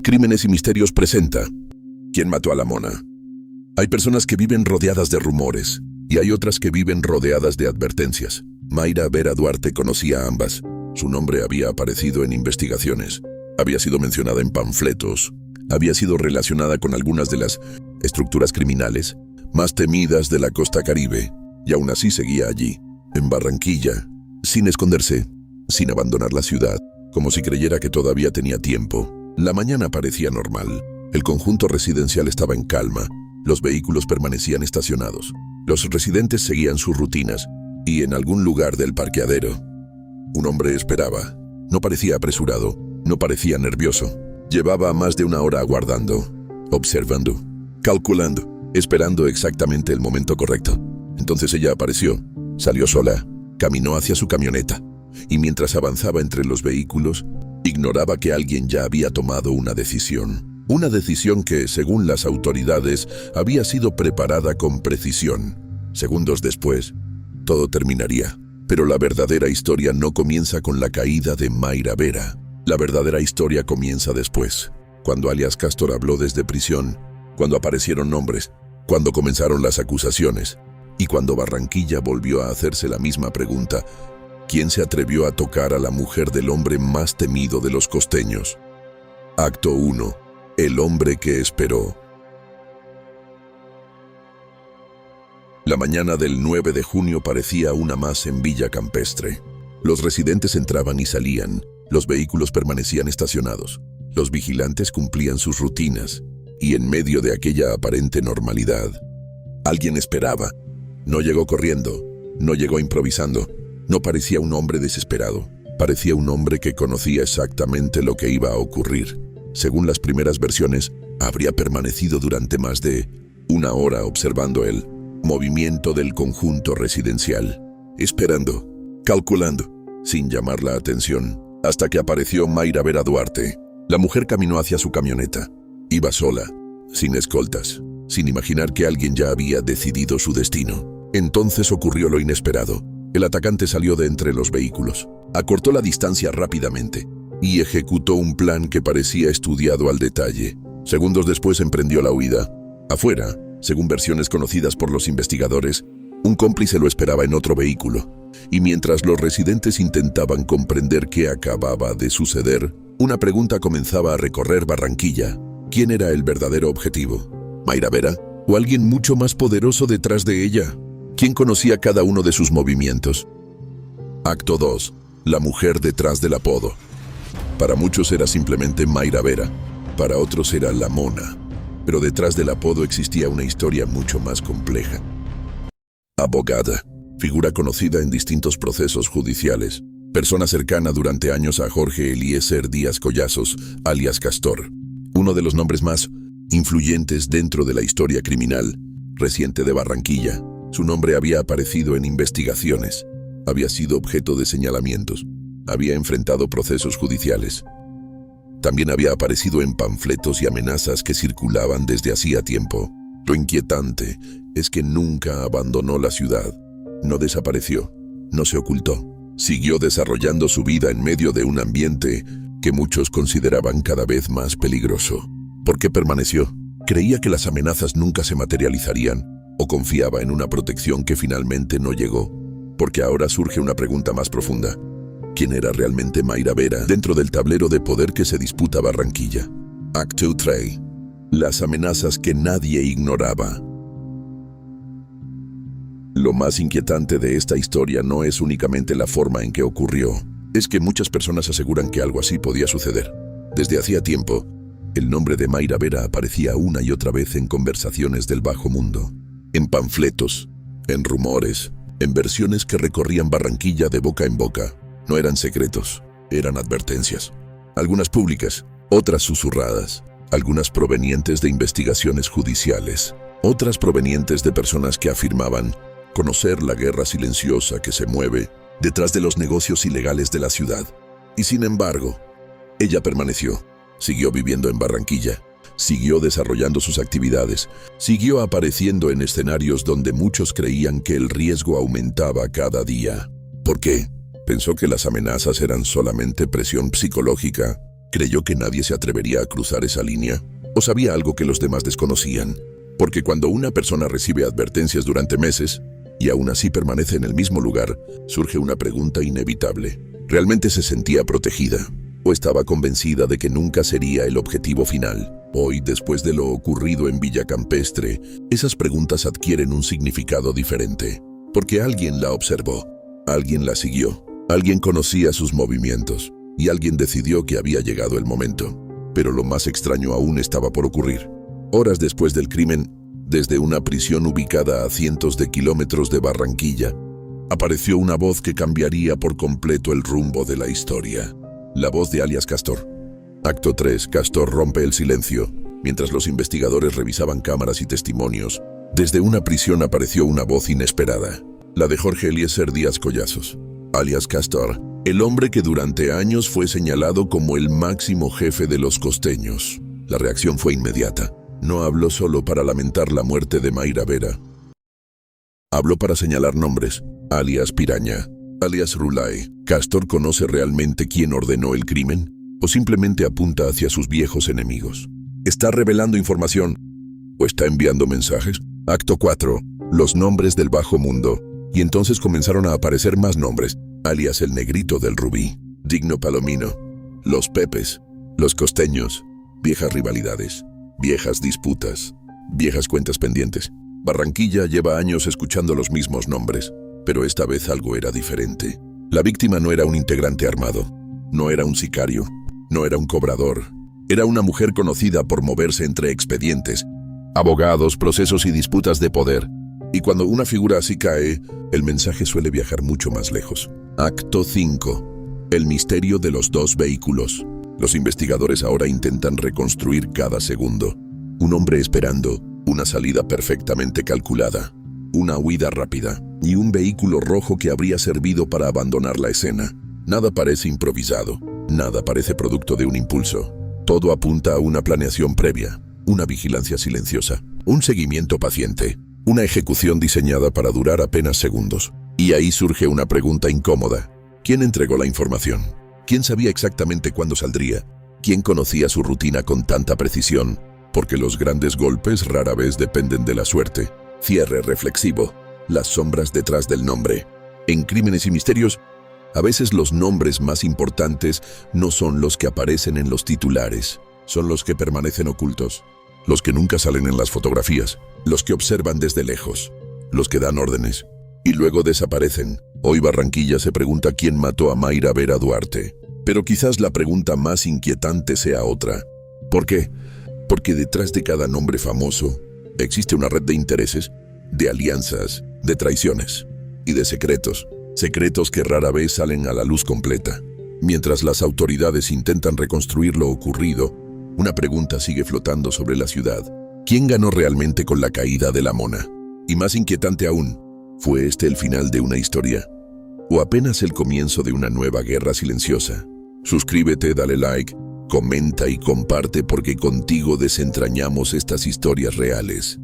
Crímenes y Misterios presenta ¿Quién mató a la mona? Hay personas que viven rodeadas de rumores y hay otras que viven rodeadas de advertencias. Mayra Vera Duarte conocía a ambas. Su nombre había aparecido en investigaciones, había sido mencionada en panfletos, había sido relacionada con algunas de las estructuras criminales más temidas de la costa caribe, y aún así seguía allí, en Barranquilla, sin esconderse, sin abandonar la ciudad, como si creyera que todavía tenía tiempo. La mañana parecía normal. El conjunto residencial estaba en calma. Los vehículos permanecían estacionados. Los residentes seguían sus rutinas, y en algún lugar del parqueadero, un hombre esperaba. No parecía apresurado, no parecía nervioso. Llevaba más de una hora aguardando, observando, calculando, esperando exactamente el momento correcto. Entonces ella apareció, salió sola, caminó hacia su camioneta, y mientras avanzaba entre los vehículos, ignoraba que alguien ya había tomado una decisión. Una decisión que, según las autoridades, había sido preparada con precisión. Segundos después, todo terminaría. Pero la verdadera historia no comienza con la caída de Mayra Vera. La verdadera historia comienza después, cuando alias Castor habló desde prisión, cuando aparecieron nombres, cuando comenzaron las acusaciones, y cuando Barranquilla volvió a hacerse la misma pregunta: ¿quién se atrevió a tocar a la mujer del hombre más temido de los costeños? Acto 1. El hombre que esperó. La mañana del 9 de junio parecía una más en Villa Campestre. Los residentes entraban y salían, los vehículos permanecían estacionados, los vigilantes cumplían sus rutinas, y en medio de aquella aparente normalidad, alguien esperaba. No llegó corriendo, no llegó improvisando, no parecía un hombre desesperado, parecía un hombre que conocía exactamente lo que iba a ocurrir. Según las primeras versiones, habría permanecido durante más de una hora observando el movimiento del conjunto residencial, esperando, calculando, sin llamar la atención, hasta que apareció Mayra Vera Duarte. La mujer caminó hacia su camioneta. Iba sola, sin escoltas, sin imaginar que alguien ya había decidido su destino. Entonces ocurrió lo inesperado. El atacante salió de entre los vehículos, acortó la distancia rápidamente y ejecutó un plan que parecía estudiado al detalle. Segundos después emprendió la huida. Afuera, según versiones conocidas por los investigadores, un cómplice lo esperaba en otro vehículo, y mientras los residentes intentaban comprender qué acababa de suceder, una pregunta comenzaba a recorrer Barranquilla. ¿Quién era el verdadero objetivo? ¿Mayra Vera? ¿O alguien mucho más poderoso detrás de ella? ¿Quién conocía cada uno de sus movimientos? Acto 2. La mujer detrás del apodo. Para muchos era simplemente Mayra Vera, para otros era la Mona, pero detrás del apodo existía una historia mucho más compleja. Abogada, figura conocida en distintos procesos judiciales, persona cercana durante años a Jorge Eliezer Díaz Collazos, alias Castor, uno de los nombres más influyentes dentro de la historia criminal reciente de Barranquilla. Su nombre había aparecido en investigaciones, había sido objeto de señalamientos, había enfrentado procesos judiciales. También había aparecido en panfletos y amenazas que circulaban desde hacía tiempo. Lo inquietante es que nunca abandonó la ciudad, no desapareció, no se ocultó. Siguió desarrollando su vida en medio de un ambiente que muchos consideraban cada vez más peligroso. ¿Por qué permaneció? ¿Creía que las amenazas nunca se materializarían o confiaba en una protección que finalmente no llegó? Porque ahora surge una pregunta más profunda. ¿Quién era realmente Mayra Vera dentro del tablero de poder que se disputa Barranquilla? Acto 3. Las amenazas que nadie ignoraba. Lo más inquietante de esta historia no es únicamente la forma en que ocurrió, es que muchas personas aseguran que algo así podía suceder. Desde hacía tiempo, el nombre de Mayra Vera aparecía una y otra vez en conversaciones del bajo mundo, en panfletos, en rumores, en versiones que recorrían Barranquilla de boca en boca. No eran secretos, eran advertencias. Algunas públicas, otras susurradas, algunas provenientes de investigaciones judiciales, otras provenientes de personas que afirmaban conocer la guerra silenciosa que se mueve detrás de los negocios ilegales de la ciudad. Y sin embargo, ella permaneció, siguió viviendo en Barranquilla, siguió desarrollando sus actividades, siguió apareciendo en escenarios donde muchos creían que el riesgo aumentaba cada día. ¿Por qué? Pensó que las amenazas eran solamente presión psicológica. Creyó que nadie se atrevería a cruzar esa línea. O sabía algo que los demás desconocían. Porque cuando una persona recibe advertencias durante meses, y aún así permanece en el mismo lugar, surge una pregunta inevitable. ¿Realmente se sentía protegida? ¿O estaba convencida de que nunca sería el objetivo final? Hoy, después de lo ocurrido en Villa Campestre, esas preguntas adquieren un significado diferente. Porque alguien la observó, alguien la siguió, alguien conocía sus movimientos, y alguien decidió que había llegado el momento. Pero lo más extraño aún estaba por ocurrir. Horas después del crimen, desde una prisión ubicada a cientos de kilómetros de Barranquilla, apareció una voz que cambiaría por completo el rumbo de la historia. La voz de alias Castor. Acto 3. Castor rompe el silencio. Mientras los investigadores revisaban cámaras y testimonios, desde una prisión apareció una voz inesperada. La de Jorge Eliezer Díaz Collazos, alias Castor, el hombre que durante años fue señalado como el máximo jefe de los costeños. La reacción fue inmediata. No habló solo para lamentar la muerte de Mayra Vera. Habló para señalar nombres, alias Piraña, alias Rulay. ¿Castor conoce realmente quién ordenó el crimen? ¿O simplemente apunta hacia sus viejos enemigos? ¿Está revelando información? ¿O está enviando mensajes? Acto 4. Los nombres del bajo mundo. Y entonces comenzaron a aparecer más nombres, alias el Negrito del Rubí, Digno Palomino, los Pepes, los costeños, viejas rivalidades, viejas disputas, viejas cuentas pendientes. Barranquilla lleva años escuchando los mismos nombres, pero esta vez algo era diferente. La víctima no era un integrante armado, no era un sicario, no era un cobrador. Era una mujer conocida por moverse entre expedientes, abogados, procesos y disputas de poder. Y cuando una figura así cae, el mensaje suele viajar mucho más lejos. Acto 5. El misterio de los dos vehículos. Los investigadores ahora intentan reconstruir cada segundo. Un hombre esperando, una salida perfectamente calculada, una huida rápida y un vehículo rojo que habría servido para abandonar la escena. Nada parece improvisado, nada parece producto de un impulso. Todo apunta a una planeación previa, una vigilancia silenciosa, un seguimiento paciente, una ejecución diseñada para durar apenas segundos. Y ahí surge una pregunta incómoda. ¿Quién entregó la información? ¿Quién sabía exactamente cuándo saldría? ¿Quién conocía su rutina con tanta precisión? Porque los grandes golpes rara vez dependen de la suerte. Cierre reflexivo. Las sombras detrás del nombre. En Crímenes y Misterios, a veces los nombres más importantes no son los que aparecen en los titulares, son los que permanecen ocultos, los que nunca salen en las fotografías, los que observan desde lejos, los que dan órdenes y luego desaparecen. Hoy Barranquilla se pregunta quién mató a Mayra Vera Duarte. Pero quizás la pregunta más inquietante sea otra. ¿Por qué? Porque detrás de cada nombre famoso existe una red de intereses, de alianzas, de traiciones y de secretos. Secretos que rara vez salen a la luz completa. Mientras las autoridades intentan reconstruir lo ocurrido, una pregunta sigue flotando sobre la ciudad. ¿Quién ganó realmente con la caída de la Mona? Y más inquietante aún, ¿fue este el final de una historia? ¿O apenas el comienzo de una nueva guerra silenciosa? Suscríbete, dale like, comenta y comparte porque contigo desentrañamos estas historias reales.